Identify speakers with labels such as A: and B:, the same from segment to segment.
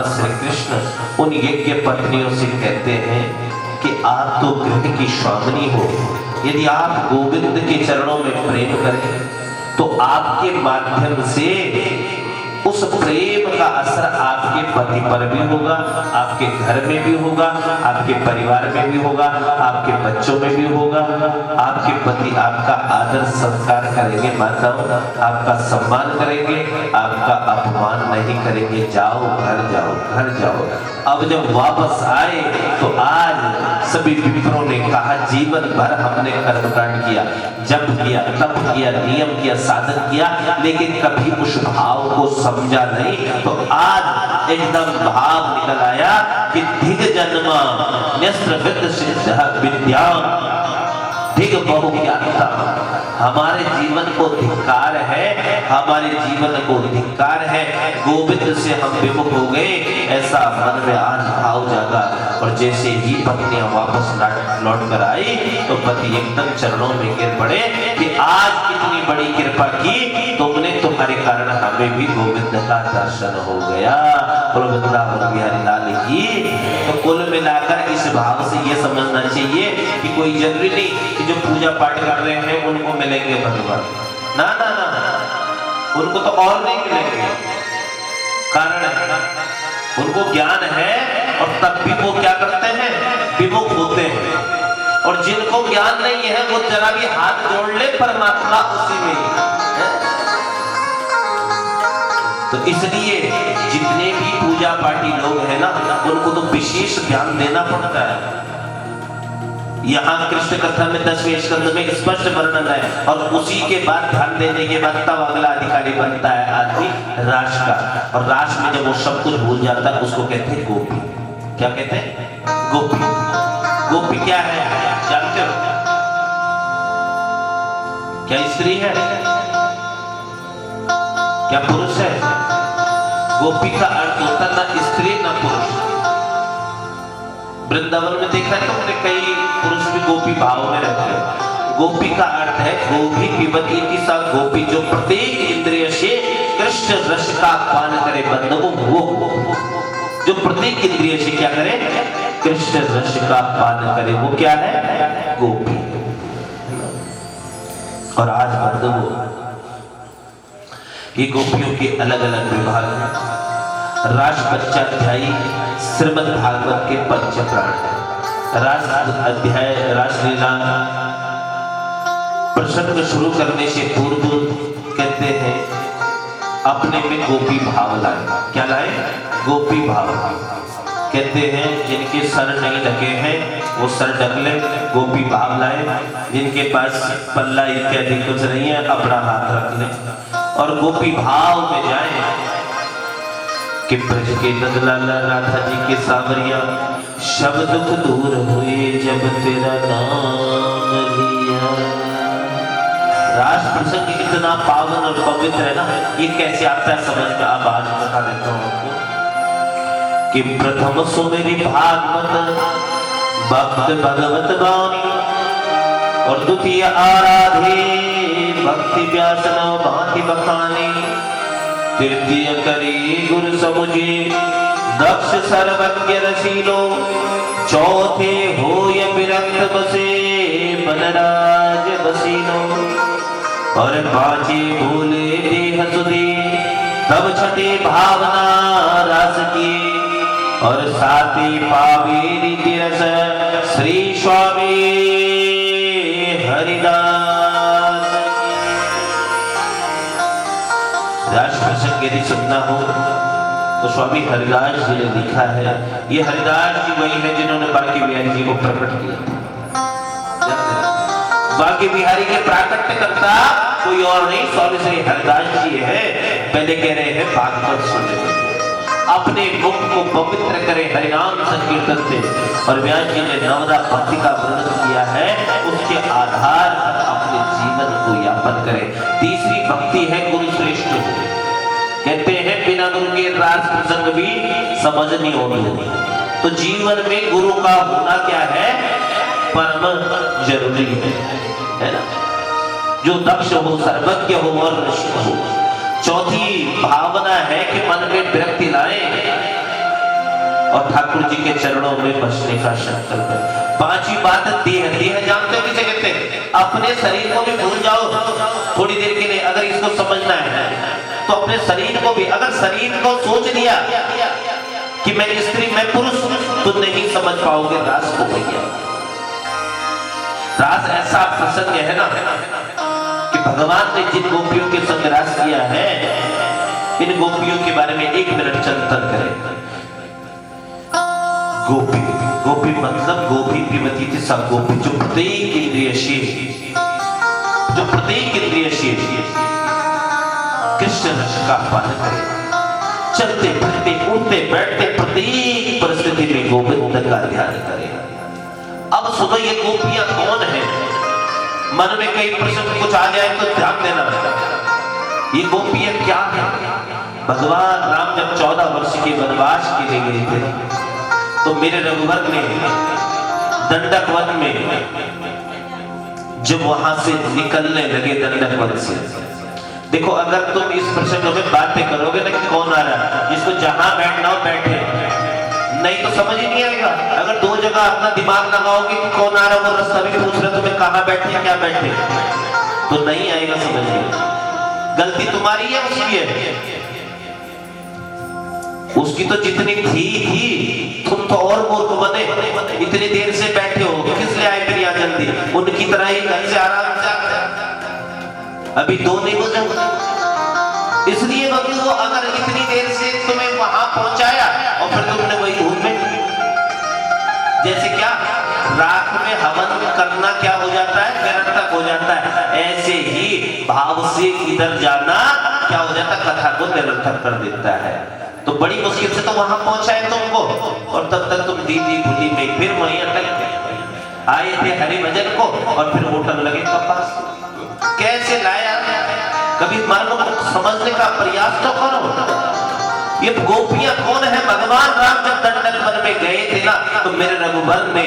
A: श्री कृष्ण उन यज्ञ पत्नियों से कहते हैं कि आप तो गृह की स्वामिनी हो, यदि आप गोविंद के चरणों में प्रेम करें तो आपके माध्यम से उस प्रेम का असर आपके पति पर भी होगा, आपके घर में भी होगा, आपके परिवार में भी होगा, आपके बच्चों में भी होगा। आपके पति आपका आदर सत्कार करेंगे, माताओं आपका सम्मान करेंगे, आपका अपमान नहीं करेंगे। जाओ घर जाओ, घर जाओ। अब जब वापस आए तो आज सभी विप्रों ने कहा जीवन भर हमने कर्मकांड किया, जप किया, तप किया, नियम किया, साधन किया, लेकिन कभी उस भाव को समझा नहीं। तो आज एकदम भाव निकल आया कि धिग जन्मा नेत्र विद सिद्ध विद्या धिग बहु ज्ञाता। हमारे जीवन को धिक्कार है, हमारे जीवन को धिक्कार है, गोविंद से हम विमुख हो गए, ऐसा मन में आज भाव जागा। और जैसे ही पत्नियां वापस लौट कर आई तो पति एकदम चरणों में गिर पड़े कि आज कितनी बड़ी कृपा की तुमने, तुम्हारे कारण हमें भी गोविंद का दर्शन हो गया। बोलो वृंदावन बिहारी लाल की। तो कुल मिलाकर इस भाव से ये समझना चाहिए कि कोई जरूरी नहीं कि जो पूजा पाठ कर रहे हैं उनको मिलेंगे भगवान, ना ना ना, उनको तो और नहीं मिलेंगे। कारण उनको ज्ञान है और तब भी वो क्या करते हैं, विमुख होते हैं। और जिनको ज्ञान नहीं है वो जरा भी हाथ जोड़ ले, परमात्मा उसी में है। तो इसलिए जितने भी पूजा पाठी लोग हैं ना, उनको तो विशेष ध्यान देना पड़ता है। यहाँ कृष्ण कथा में 10वें स्कंद में स्पष्ट वर्णन है, और उसी के बाद ध्यान देने के बाद तब अगला अधिकारी बनता है आदमी रास का। और रास में जब वो सब कुछ भूल जाता है उसको कहते हैं गोपी। क्या कहते हैं? गोपी। गोपी क्या है जानते हो? क्या स्त्री है? क्या पुरुष है? गोपी का अर्थ होता ना स्त्री ना पुरुष। वृंदावन में देखा है तुमने, कई पुरुष भी गोपी भाव में रहते हैं। गोपी का अर्थ है गोपी पिबती सा गोपी, जो प्रत्येक इंद्रिय से कृष्ण रस का पान करे बंधु, वो जो प्रत्येक इंद्रिय से क्या करे, कृष्ण रस का पान करे, वो क्या है? गोपी। और आज बंधु ये गोपियों के अलग अलग विभाग हैं। रास पंचाध्यायी श्रीमद् भागवत के पंच प्राण। रास अध्याय रासलीला प्रसंग शुरू करने से पूर्व कहते हैं अपने में गोपी भाव लाए। क्या लाए? गोपी भाव। कहते हैं जिनके सर नहीं ढके हैं वो सर ढक ले, गोपी भाव लाए। जिनके पास पल्ला इत्यादि कुछ नहीं है अपना हाथ रख ले और गोपी भाव में जाए कि ब्रज के नंदलाला राधा जी के सावरिया, शब्द दुख दूर हुए जब तेरा नाम लिया। रास प्रसंग इतना पावन और पवित्र है ना, ये कैसे आता है समझ में? अब आज बता देता हूँ आपको कि प्रथम सुमेरी भागवत भक्त भगवत वाणी, और द्वितीय आराधे भक्ति व्यासन भांति बखानी, तृतीय करी गुरु समुझे दक्ष सर्वज्ञ रसीलो, चौथे होय विरक्त बसे बनराज बसीनो, और पांचे भूले देह सुधे तब छठे भावना रस की, और सातवें पावे रीति रस श्री स्वामी हरिदास। रास प्रसंग यदि सुनना हो तो स्वामी हरिदास जी ने लिखा है। ये हरिदास जी वही है जिन्होंने बांके बिहारी जी को प्रकट किया। बांके बिहारी के प्राकट्य करता कोई और नहीं, स्वामी श्री हरिदास जी है। पहले कह रहे हैं भागवत सुने, अपने मुख को पवित्र करे हरिनाम संकीर्तन से, और व्यास जी ने नवदा भक्ति का वर्णन किया है, उसके आधार पर अपने जीवन को यापन करें। तीसरी भक्ति है गुरु श्रेष्ठ। कहते हैं बिना गुरु के रास प्रसंग भी समझ नहीं होगी। तो जीवन में गुरु का होना क्या है? परम जरूरी है ना। जो दक्ष हो, सर्वज्ञ हो और ऋषि हो। चौथी भावना है कि मन में विरक्ति लाए, और ठाकुर जी के चरणों में बसने का संकल्प है। पांचवी बात देह। देह जानते हो किसे कहते हैं? अपने शरीर को भी भूल जाओ थोड़ी देर के लिए, अगर इसको समझना है तो अपने शरीर को भी, अगर शरीर को सोच लिया कि मैं स्त्री मैं पुरुष, तो नहीं समझ पाओगे रास को भैया। रास ऐसा प्रसंग है ना कि भगवान ने जिन गोपियों के संग रास किया है, इन गोपियों के बारे में 1 मिनट चिंतन करें। गोपी, गोपी मतलब गोपी प्रीमती थी सब गोपी, जो प्रत्येक इंद्रिय शेष, जो प्रत्येक इंद्रिय शेष कृष्ण रस का पान करे, चलते फिरते उठते बैठते प्रत्येक परिस्थिति में गोविंद का ध्यान करे। अब सुनो ये गोपियां कौन है? मन में कई प्रश्न कुछ आ जाए तो ध्यान देना, ये गोपियां क्या है? भगवान राम जब 14 वर्ष के वनवास के लिए गए थे तो मेरे रघुवर ने दंडक वन में जब वहां से निकलने लगे दंडक वन से, देखो अगर तुम इस प्रसंग में बातें करोगे ना कि कौन आ रहा है, जिसको जहां बैठना हो बैठे, नहीं तो समझ ही नहीं आएगा। अगर 2 जगह अपना दिमाग लगाओगे कि कौन आ रहा है, वो रास्ता भी पूछ रहे तुम्हें कहां बैठे क्या बैठे, तो नहीं आएगा समझ में। गलती तुम्हारी है उसकी है, उसकी तो जितनी थी तुम तो और मूर्ख बने, इतनी देर से बैठे हो, किस लिए आए फिर यहाँ जल्दी? उनकी तरह ही घर से आराम से अभी 2 नहीं बजे, इसलिए बंधु अगर इतनी देर से तुम्हें वहां पहुंचाया और फिर तुमने वही धूप में, जैसे क्या राख में हवन करना क्या हो जाता है? निरर्थक हो जाता है। ऐसे ही भाव से इधर जाना क्या हो जाता है? कथा को निरर्थक कर देता है। तो बड़ी मुश्किल से तो वहां पहुंचाए तुमको, और तब तक तुम दीदी भूली में फिर वहीं अटक गए। आए थे हरि भजन को और फिर होटल लगे कपास, कैसे लाया? कभी मन को समझने का प्रयास तो करो। ये गोपियां कौन है? भगवान राम जब दंडक वन में गए थे ना, तो मेरे रघुवर ने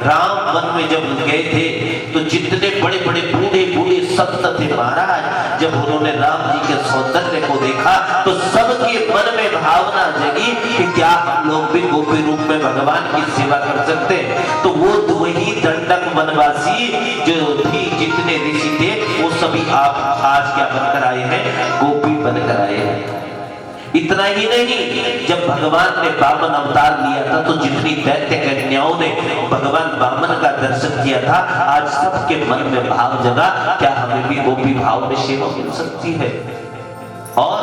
A: राम वन में जब गए थे तो जितने बड़े बड़े बूढ़े बूढ़े संत थे महाराज, जब उन्होंने राम जी के सौंदर्य को देखा तो सबके मन में भावना जगी कि क्या हम लोग भी गोपी रूप में भगवान की सेवा कर सकते हैं। तो वो वही दंडक वनवासी जो थी, जितने ऋषि थे, वो सभी आप आज क्या बनकर आए हैं? गोपी बनकर आए हैं। इतना ही नहीं, जब भगवान ने वामन अवतार लिया था तो जितनी दैत्य कन्याओं ने भगवान वामन का दर्शन किया था, आज सबके मन में भाव जगा, क्या हमें भी गोपी भाव में सेवा मिल सकती है? और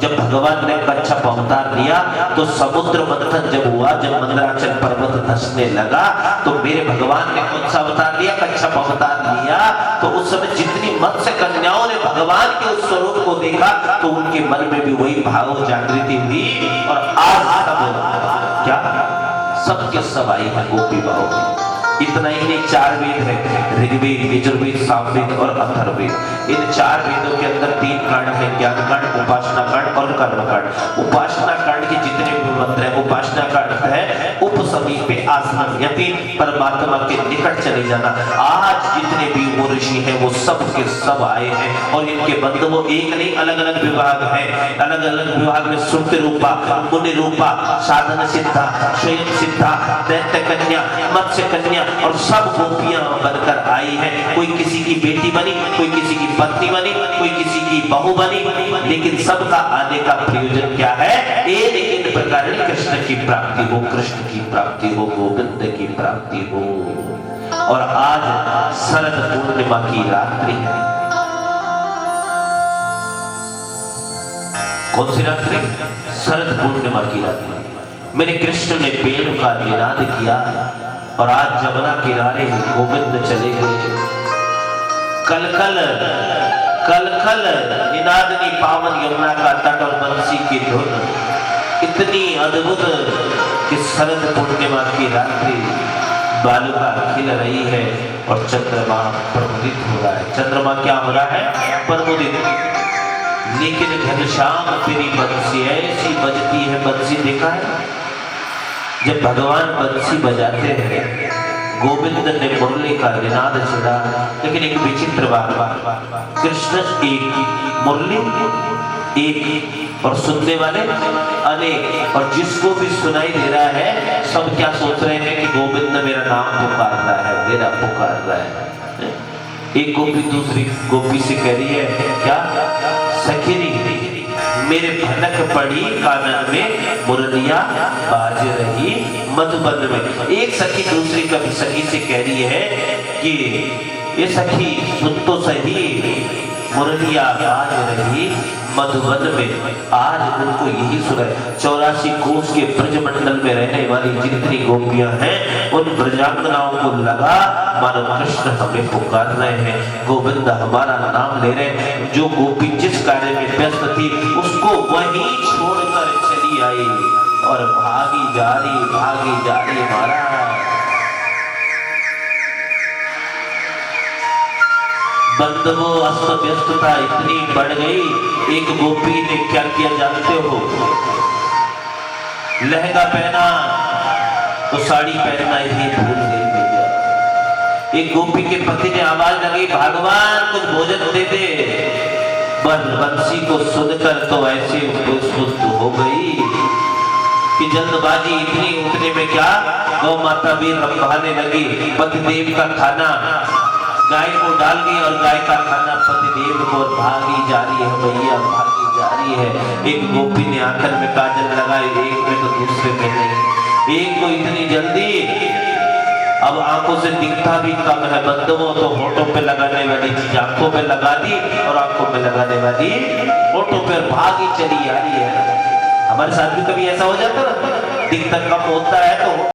A: जब भगवान ने कच्छप अवतार लिया तो समुद्र मंथन जब हुआ, जब मंदराचल पर्वत धंसने लगा, तो मेरे भगवान ने कौन सा अवतार लिया? कच्छप अवतार लिया। तो उस समय जितनी मत्स्य कन्याओं ने भगवान के उस स्वरूप को देखा तो उनके मन में भी वही भाव जागृति हुई, और आज सब क्या सबके सब आई है गोपी भाव। इतना ही नहीं, 4 वेद है, ऋग्वेद, यजुर्वेद, सामवेद और अथर्ववेद। इन 4 वेदों के अंदर 3 कांड है, ज्ञान कांड, उपासना कांड और कर्म कांड। उपासना कांड के जितने भी मंत्र है, उपासना कांड है उप समीपे आसनम, यति परमात्मा के निकट चले जाना। आज जितने भी वो ऋषि हैं वो सब के सब आए हैं, और इनके बंधुओं एक नहीं अलग अलग विभाग है। अलग अलग विभाग में सुरति रूपा, मुनि रूपा, साधन सिद्धा, स्वयं सिद्धा, दैत्य कन्या, मत्स्य कन्या, और सब गोपियां बनकर आई हैं। कोई किसी की बेटी बनी, कोई किसी की पत्नी बनी, कोई किसी की बहू बनी, लेकिन सबका आने का प्रयोजन क्या है? एक प्रकार कृष्ण की प्राप्ति हो, कृष्ण की प्राप्ति हो, गोविंद की प्राप्ति हो। और आज शरद पूर्णिमा की रात्रि है। कौन सी रात्रि? शरद पूर्णिमा की रात्रि। मेरे कृष्ण ने पेड़ का निनाद किया, और आज जमुना किनारे गोविंद चले गए। कल कल कल कल निनादनी पावन यमुना का तट और बंसी की धुन इतनी अद्भुत कि शरद पूर्णिमा की रात्रि बालुका खिल रही है और चंद्रमा प्रमुदित हो रहा है। चंद्रमा क्या हो रहा है? प्रमुदित। लेकिन घनश्याम तेरी बंसी ऐसी बजती है, बंसी देखा है? जब भगवान बंसी बजाते हैं, गोविंद ने मुरली का निनाद छेड़ा, लेकिन एक विचित्र बात, कृष्ण एक मुरली एक और सुनने वाले अनेक। और जिसको भी सुनाई दे रहा है सब क्या सोच रहे हैं कि गोविंद मेरा नाम पुकार रहा है, मेरा पुकार रहा है। एक गोपी दूसरी गोपी से कह रही है, क्या सखी मेरे भनक पड़ी कानन में, मुरलिया बाज रही मधुबन में। एक सखी दूसरी कभी सखी से कह रही है कि ये सखी सुन तो सही, मुरलिया बाज रही मधुबन में। आज उनको यही सुना। 84 कोस के ब्रजमंडल में रहने वाली जितनी गोपियां हैं उन ब्रजांगनाओं को लगा मानो कृष्ण हमें पुकार रहे हैं, गोविंद हमारा नाम ले रहे हैं। जो गोपी जिस कार्य में व्यस्त थी उसको वहीं छोड़कर चली आई और भागी जा रही महाराज। बंधुओं अस्त व्यस्तता इतनी बढ़ गई, एक गोपी ने क्या किया जानते हो? लहंगा पहना तो साड़ी पहनना ही भूल गई भैया। एक गोपी के पति ने आवाज लगी, भगवान कुछ भोजन दे दे। बंसी को सुनकर तो ऐसे सुस्त हो गई कि जल्दबाजी इतनी, उतने में क्या गौ माता भी रंभाने लगी। पतिदेव का खाना गाय को डाल दी और गाय का खाना पतिदेव को, भागी जा रही है भैया, भागी जा रही है। एक गोपी ने आंखन में काजल लगाई, एक में तो दूसरे में नहीं। एक को इतनी जल्दी, अब आंखों से दिखता भी कम है। बंधुओं तो होठों पे लगाने वाली चीज आंखों पे लगा दी और आंखों पे लगाने वाली होठों पे, भागी चली आ रही है। हमारे साथ भी कभी ऐसा हो जाता है ना, दिखता कम होता है तो